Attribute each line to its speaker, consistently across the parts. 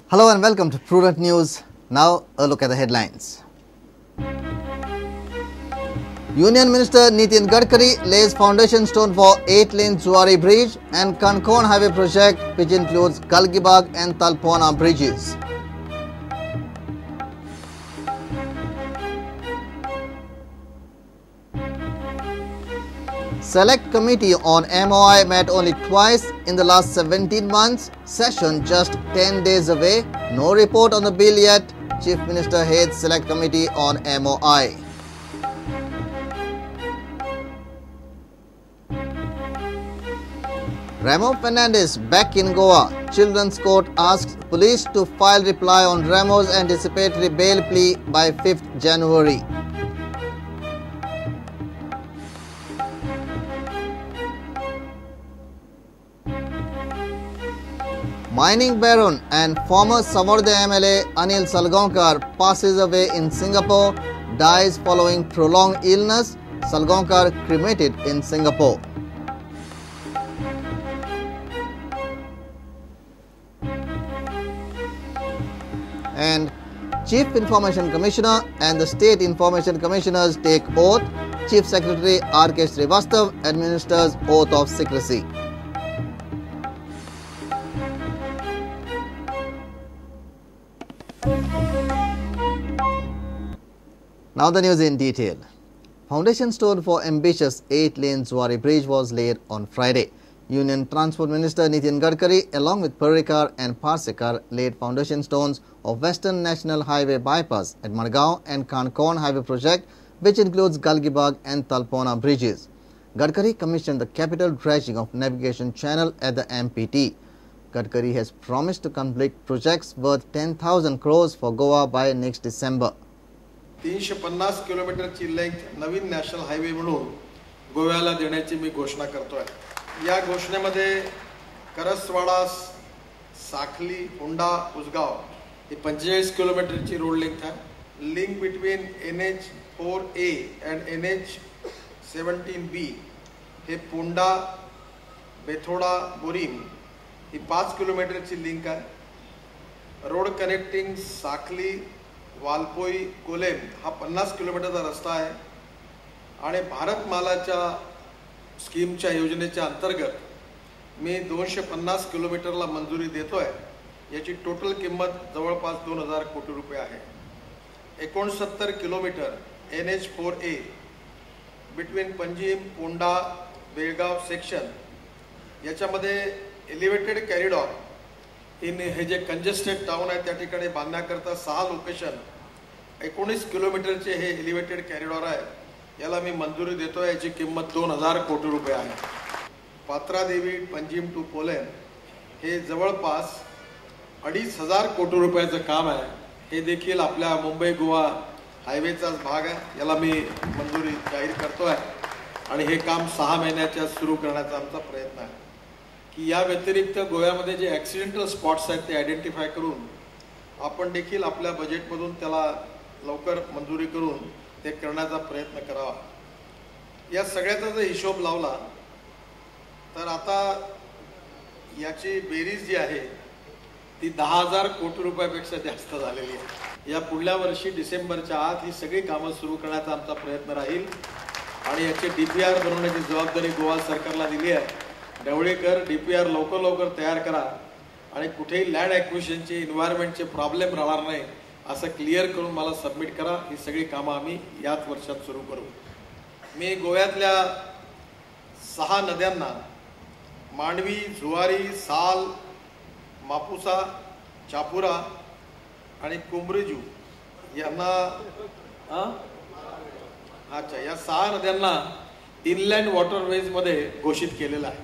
Speaker 1: Hello and welcome to Prudent News. Now a look at the headlines. Union Minister Nitin Gadkari lays foundation stone for 8-lane Zuari Bridge and Konkan Highway project, which includes Galgibag and Talpona bridges. Select Committee on MOI met only twice in the last 17 months. Session just 10 days away. No report on the bill yet. Chief Minister heads Select Committee on MOI. Remo Fernandez back in Goa. Children's Court asks police to file reply on Remo's anticipatory bail plea by 5th January. Mining baron and former Savarde MLA Anil Salgaonkar passes away in Singapore, dies following prolonged illness. Salgaonkar cremated in Singapore. And Chief Information Commissioner and the State Information Commissioners take oath. Chief Secretary R.K. Srivastav administers oath of secrecy. Now the news in detail. Foundation stone for ambitious 8-lane Zuari Bridge was laid on Friday. Union Transport Minister Nitin Gadkari along with Parrikar and Parsekar laid foundation stones of Western National Highway bypass at Margao and Konkan Highway project, which includes Galgibag and Talpona bridges. Gadkari commissioned the capital dredging of navigation channel at the MPT. Gadkari has promised to complete projects worth 10,000 crores for Goa by next December.
Speaker 2: 350 किलोमीटरची length नवीन national highway म्हणून गोव्याला देण्याची मी घोषणा करतोय. या घोषणेमध्ये करसवाडा साखली हुंडा उसगाव ही 45 किलोमीटरची रोड लेंथ आहे. Link between NH4A and NH17B हे पोंडा बेथोडा बोरीम ही 5 किलोमीटरची लिंक आहे. रोड कनेक्टिंग साखली वालपोई कोलेम हा 50 किलोमीटरचा रस्ता आहे आणि भारत मालाच्या स्कीमच्या योजनेच्या अंतर्गत मी 250 किलोमीटरला मंजुरी देतोय. याची टोटल किंमत जवळपास 2000 कोटी रुपये आहे. 69 kilometre NH4A between Panjim Ponda Belgaum section याच्यामध्ये एलिव्हेटेड कॅरिडॉर हे जे कंजेस्टेड टाउन आहे त्या ठिकाणी बांधण्याकरता 6 लोकेशन 19 किलोमीटरचे हे एलिव्हेटेड कॅरिडॉर आहे. याला मी मंजुरी देतोय. याची किंमत 2000 कोटी रुपये आहे. पात्रादेवी पंजीम टू पोलेन हे जवळपास 2500 कोटी रुपयाचं काम आहे. हे देखील आपल्या मुंबई गोवा हायवेचाच भाग आहे. याला मी मंजुरी जाहीर करतोय आणि हे काम 6 महिन्याच्या सुरू करण्याचा आमचा प्रयत्न आहे की या व्यतिरिक्त गोव्यामध्ये जे ॲक्सिडेंटल स्पॉट्स आहेत ते आयडेंटिफाय करून आपण देखील आपल्या बजेटमधून त्याला लवकर मंजुरी करून ते करण्याचा प्रयत्न करावा. या सगळ्याचा जर हिशोब लावला तर आता याची बेरीज जी आहे ती 10,000 कोटी रुपयापेक्षा जास्त झालेली आहे. या पुढल्या वर्षी डिसेंबरच्या आत ही सगळी कामं सुरू करण्याचा आमचा प्रयत्न राहील आणि याचे DPR बनवण्याची जबाबदारी गोवा सरकारला दिली आहे. ढवळीकर DPR लवकर तयार करा आणि कुठेही लँड ॲक्विजिशनचे एन्व्हायरमेंटचे प्रॉब्लेम राहणार नाही असं क्लिअर करून मला सबमिट करा. ही सगळी कामं आम्ही याच वर्षात सुरू करू. मी गोव्यातल्या 6 नद्यांना मांडवी जुवारी साल मापुसा चापुरा आणि कुंभरीजू यांना या 6 नद्यांना इनलँड वॉटरवेजमध्ये घोषित केलेलं आहे.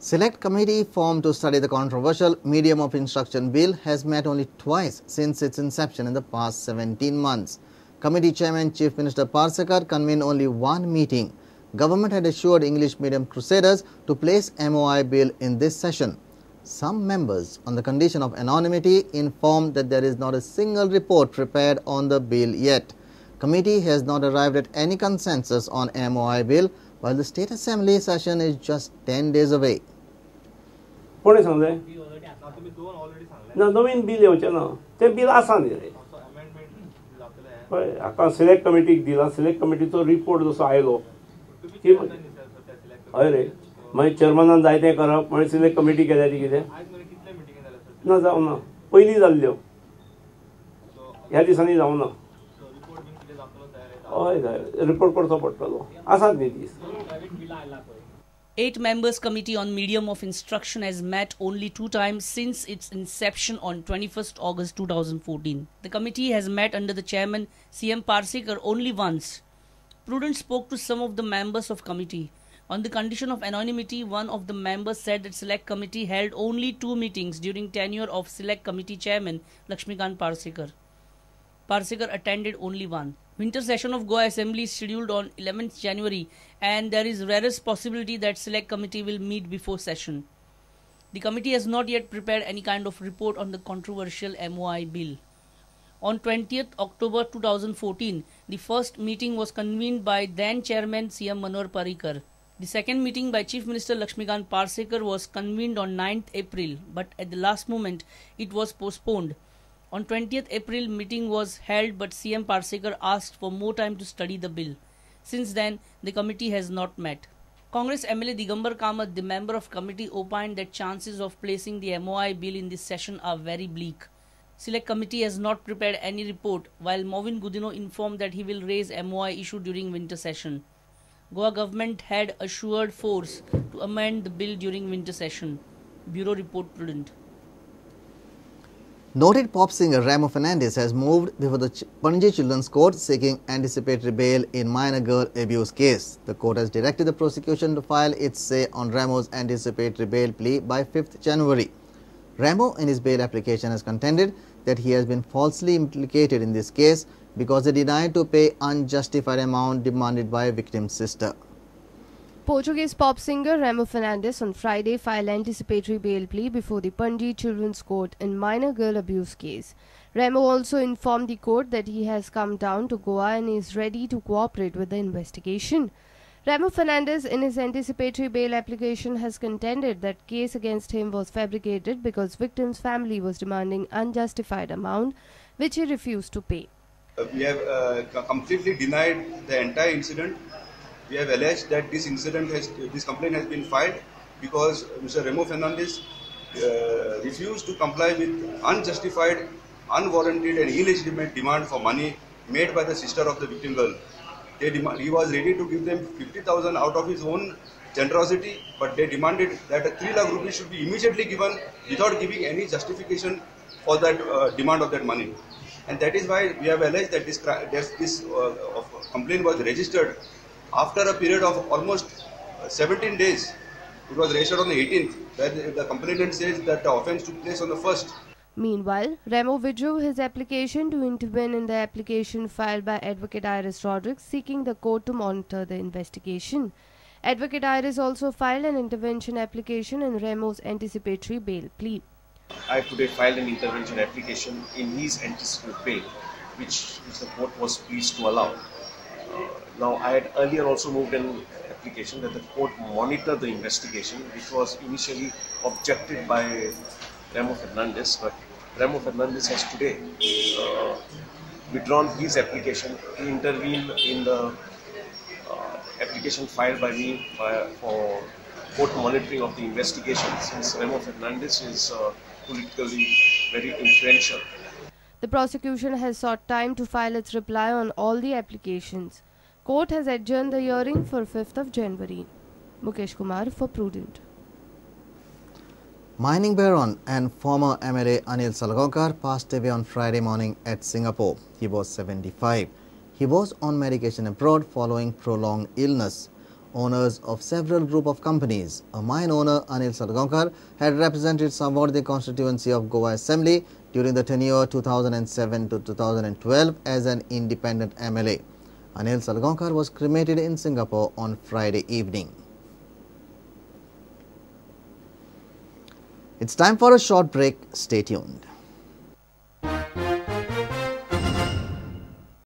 Speaker 1: Select Committee formed to study the controversial Medium of Instruction Bill has met only twice since its inception in the past 17 months. Committee Chairman Chief Minister Parsekar convened only one meeting. Government had assured English medium crusaders to place MOI bill in this session. Some members, on the condition of anonymity, informed that there is not a single report prepared on the bill yet. Committee has not arrived at any consensus on MOI bill, while the State Assembly session is just 10 days away.
Speaker 3: कोणी सांगले ना नवीन bill येवचें ना तें bill आसा न्ही रे पळय हाका सिलेक्ट कमिटीक दिला सिलेक्ट कमिटीचो रिपोर्ट जसो आयलो की हय रे मागीर चेअरमनान जाय तें करप मागीर सिलेक्ट कमिटी केल्याची कितें ना जावं ना पयलीं जाल्ल्यो ह्या दिसांनी जावं ना हय हय रिपोर्ट करचो पडटलो आसात न्ही दीस
Speaker 4: 8 members committee on medium of instruction has met only 2 times since its inception on 21st August 2014. The committee has met under the chairman CM Parsekar only once. Prudent spoke to some of the members of committee. On the condition of anonymity, one of the members said that select committee held only 2 meetings during tenure of select committee chairman Lakshmikant Parsekar. Parsekar attended only one. Winter session of Goa Assembly is scheduled on 11th January and there is rarest possibility that select committee will meet before session. The committee has not yet prepared any kind of report on the controversial MOI bill. On 20th October 2014, the first meeting was convened by then Chairman CM Manohar Parrikar. The second meeting by Chief Minister Lakshmikant Parsekar was convened on 9th April, but at the last moment it was postponed. On 20th April, meeting was held, but CM Parsekar asked for more time to study the bill. Since then, the committee has not met. Congress MLA Digambar Kamath, the member of committee, opined that chances of placing the MOI bill in this session are very bleak. Select committee has not prepared any report, while Movin Gudino informed that he will raise MOI issue during winter session. Goa government had assured force to amend the bill during winter session. Bureau Report Prudent.
Speaker 1: Noted pop singer Remo Fernandez has moved before the Panaji Children's Court seeking anticipatory bail in minor girl abuse case. The court has directed the prosecution to file its say on Remo's anticipatory bail plea by 5th January. Remo in his bail application has contended that he has been falsely implicated in this case because he denied to pay unjustified amount demanded by victim's sister.
Speaker 5: Portuguese pop singer Remo Fernandez on Friday filed anticipatory bail plea before the Panaji Children's Court in minor girl abuse case. Remo also informed the court that he has come down to Goa and is ready to cooperate with the investigation. Remo Fernandez in his anticipatory bail application has contended that case against him was fabricated because victim's family was demanding unjustified amount which he refused to pay.
Speaker 6: We have completely denied the entire incident. We have alleged that this complaint has been filed because Mr. Remo Fernandez refused to comply with unjustified, unwarranted and illegitimate demand for money made by the sister of the victim girl. He was ready to give them 50,000 out of his own generosity, but they demanded that 3 lakh rupees should be immediately given without giving any justification for that demand of that money. And that is why we have alleged that this complaint was registered after a period of almost 17 days. It was registered on the 18th, where the complainant says that the offence took place on the 1st.
Speaker 5: Meanwhile, Remo withdrew his application to intervene in the application filed by Advocate Iris Rodrigues seeking the court to monitor the investigation. Advocate Iris also filed an intervention application in Remo's anticipatory bail plea.
Speaker 7: I today filed an intervention application in his anticipatory bail, which the court was pleased to allow. Now, I had earlier also moved an application that the court monitor the investigation, which was initially objected by Remo Fernandez, but Remo Fernandez has today withdrawn his application to intervene in the application filed by me for court monitoring of the investigation, since Remo Fernandez is politically very influential.
Speaker 5: The prosecution has sought time to file its reply on all the applications. Court has adjourned the hearing for 5th of January. Mukesh Kumar for Prudent.
Speaker 1: Mining baron and former MLA Anil Salgaonkar passed away on Friday morning at Singapore. He was 75. He was on medication abroad following prolonged illness. Owners of several group of companies, a mine owner Anil Salgaonkar had represented Samvardhi constituency of Goa Assembly during the tenure 2007 to 2012 as an independent MLA. Anil Salgaonkar was cremated in Singapore on Friday evening. It's time for a short break. Stay tuned.